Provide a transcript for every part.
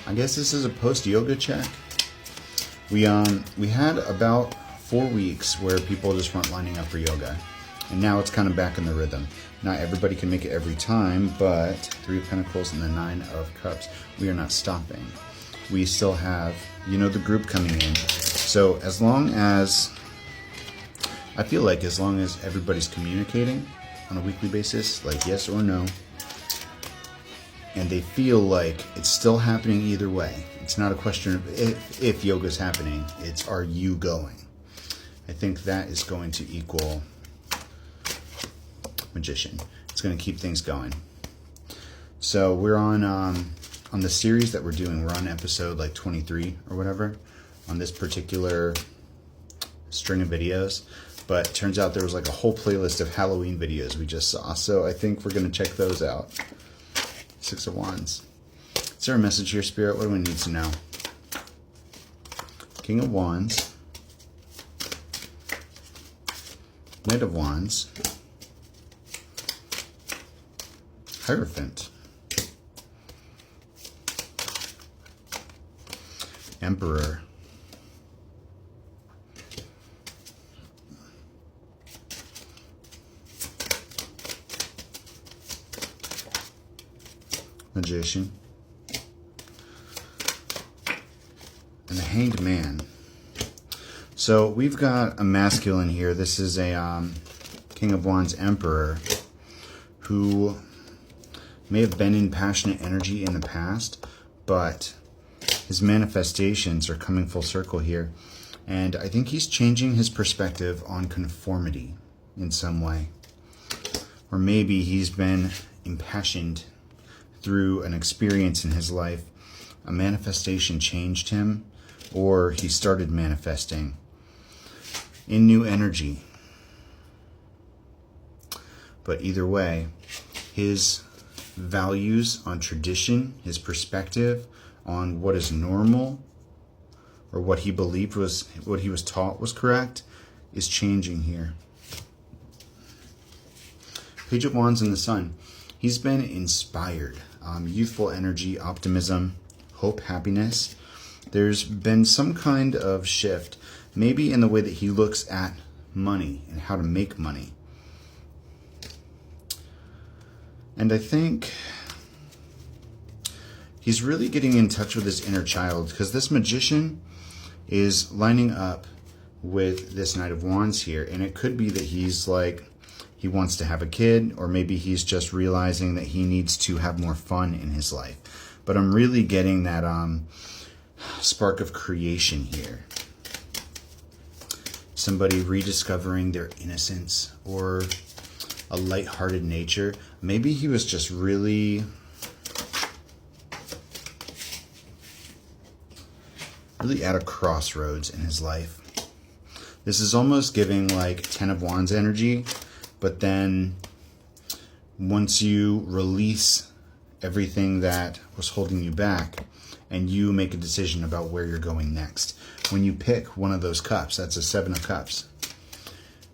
I guess this is a post-yoga check. We had about 4 weeks where people just weren't lining up for yoga. And now it's kind of back in the rhythm. Not everybody can make it every time, but 3 of Pentacles and the 9 of Cups. We are not stopping. We still have, the group coming in. So as long as, I feel like as long as everybody's communicating on a weekly basis, like yes or no, and they feel like it's still happening either way. It's not a question of if yoga's happening, it's are you going? I think that is going to equal Magician. It's going to keep things going. So we're on the series that we're doing. We're on episode like 23 or whatever on this particular string of videos. But it turns out there was like a whole playlist of Halloween videos we just saw. So I think we're going to check those out. 6 of Wands. Is there a message here, Spirit? What do we need to know? King of Wands. Knight of Wands. Hierophant. Emperor. Magician. And the Hanged Man. So we've got a masculine here. This is a King of Wands Emperor who may have been in passionate energy in the past, but his manifestations are coming full circle here. And I think he's changing his perspective on conformity in some way. Or maybe he's been impassioned through an experience in his life. A manifestation changed him, or he started manifesting in new energy. But either way, his values on tradition, his perspective on what is normal, or what he believed was, what he was taught was correct, is changing here. Page of Wands and the Sun. He's been inspired. Youthful energy, optimism, hope, happiness. There's been some kind of shift, maybe in the way that he looks at money and how to make money. And I think he's really getting in touch with his inner child, because this Magician is lining up with this Knight of Wands here. And it could be that he's like, he wants to have a kid, or maybe he's just realizing that he needs to have more fun in his life. But I'm really getting that spark of creation here. Somebody rediscovering their innocence or a lighthearted nature. Maybe he was just really at a crossroads in his life. This is almost giving like 10 of Wands energy, but then once you release everything that was holding you back and you make a decision about where you're going next. When you pick one of those cups, that's a 7 of Cups.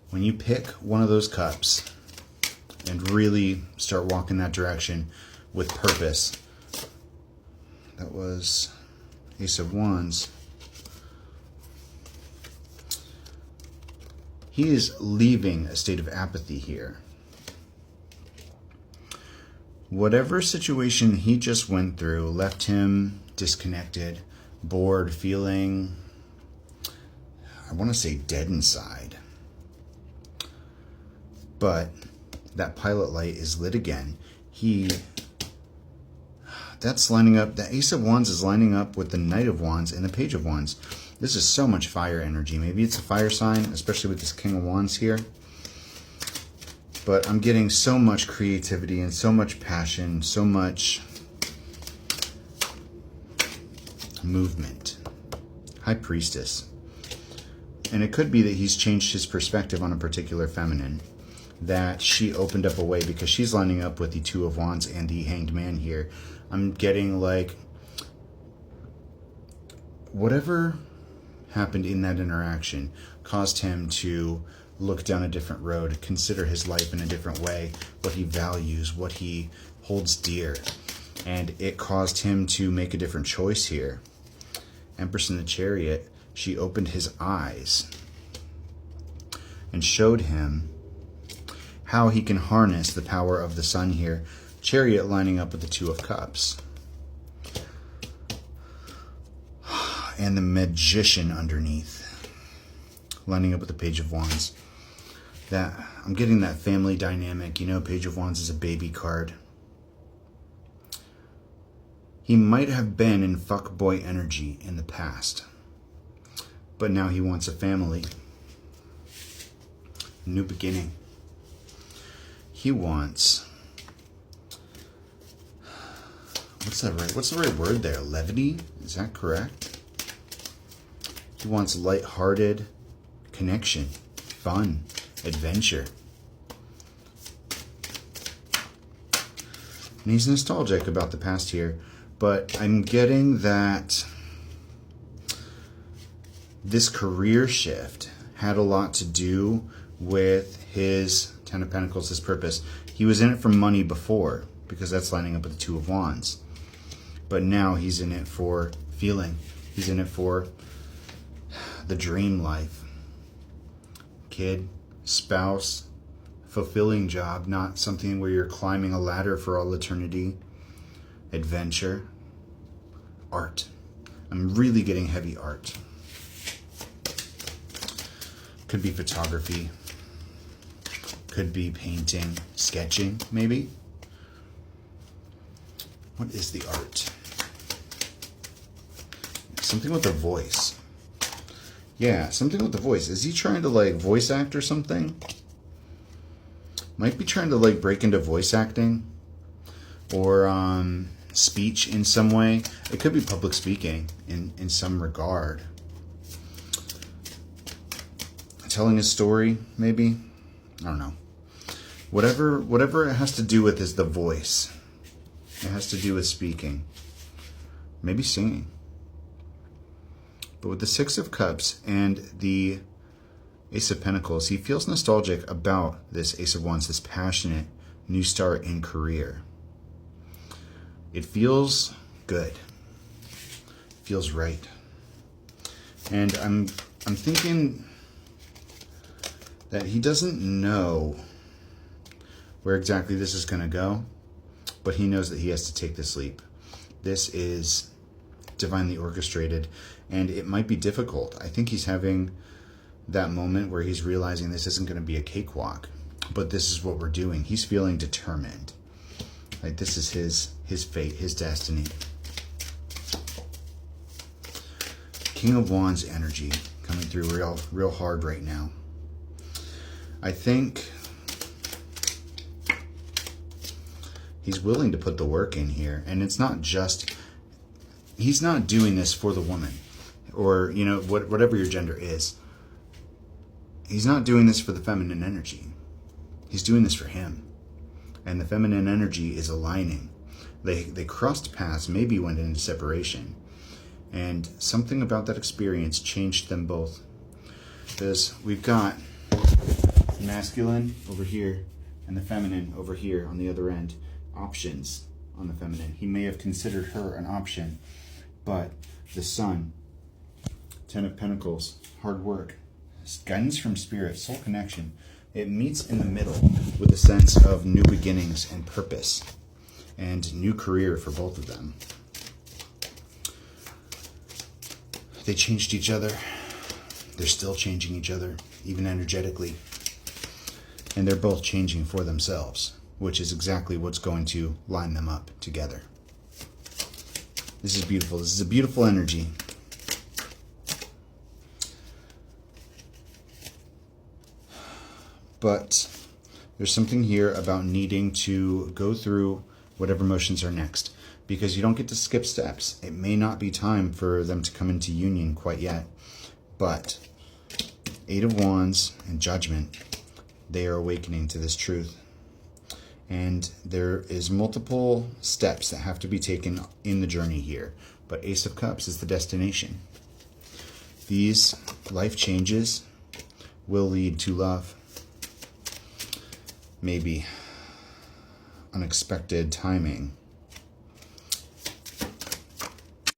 When you pick one of those cups and really start walking that direction with purpose. That was Ace of Wands. He is leaving a state of apathy here. Whatever situation he just went through left him disconnected, bored, feeling, I want to say dead inside. But that pilot light is lit again. That's lining up, the Ace of Wands is lining up with the Knight of Wands and the Page of Wands. This is so much fire energy. Maybe it's a fire sign, especially with this King of Wands here. But I'm getting so much creativity and so much passion, so much movement. High Priestess. And it could be that he's changed his perspective on a particular feminine. That she opened up a way because she's lining up with the Two of Wands and the Hanged Man here. I'm getting like whatever happened in that interaction caused him to look down a different road, consider his life in a different way, what he values, what he holds dear. And it caused him to make a different choice here. Empress in the Chariot, she opened his eyes and showed him how he can harness the power of the sun here. Chariot lining up with the Two of Cups. And the Magician underneath, lining up with the Page of Wands. That I'm getting that family dynamic. You know, Page of Wands is a baby card. He might have been in fuckboy energy in the past, but now he wants a family. New beginning. He wants, what's the right word there? Levity? Is that correct? He wants lighthearted connection, fun, adventure. And he's nostalgic about the past here, but I'm getting that this career shift had a lot to do with his Ten of Pentacles, his purpose. He was in it for money before, because that's lining up with the Two of Wands. But now he's in it for feeling. He's in it for the dream life. Kid, spouse, fulfilling job, not something where you're climbing a ladder for all eternity. Adventure. Art. I'm really getting heavy art. Could be photography. Could be painting, sketching, maybe. What is the art? Something with a voice. Yeah, something with the voice. Is he trying to like voice act or something? Might be trying to like break into voice acting or speech in some way. It could be public speaking in some regard. Telling a story, maybe. I don't know. Whatever it has to do with is the voice. It has to do with speaking. Maybe singing. But with the Six of Cups and the Ace of Pentacles, he feels nostalgic about this Ace of Wands, this passionate new start in career. It feels good. It feels right. And I'm thinking that he doesn't know where exactly this is going to go, but he knows that he has to take this leap. This is divinely orchestrated, and it might be difficult. I think he's having that moment where he's realizing this isn't going to be a cakewalk, but this is what we're doing. He's feeling determined. Like this is his fate, his destiny. King of Wands energy coming through real hard right now. I think he's willing to put the work in here, and it's not just, he's not doing this for the woman or, you know, whatever your gender is. He's not doing this for the feminine energy. He's doing this for him. And the feminine energy is aligning. They crossed paths, maybe went into separation. And something about that experience changed them both. Because we've got masculine over here and the feminine over here on the other end. Options on the feminine. He may have considered her an option, but the Sun, Ten of Pentacles, hard work, guidance from spirit, soul connection. It meets in the middle with a sense of new beginnings and purpose and new career for both of them. They changed each other. They're still changing each other, even energetically. And they're both changing for themselves, which is exactly what's going to line them up together. This is beautiful. This is a beautiful energy. But there's something here about needing to go through whatever motions are next, because you don't get to skip steps. It may not be time for them to come into union quite yet, but Eight of Wands and Judgment, they are awakening to this truth. And there is multiple steps that have to be taken in the journey here. But Ace of Cups is the destination. These life changes will lead to love. Maybe unexpected timing.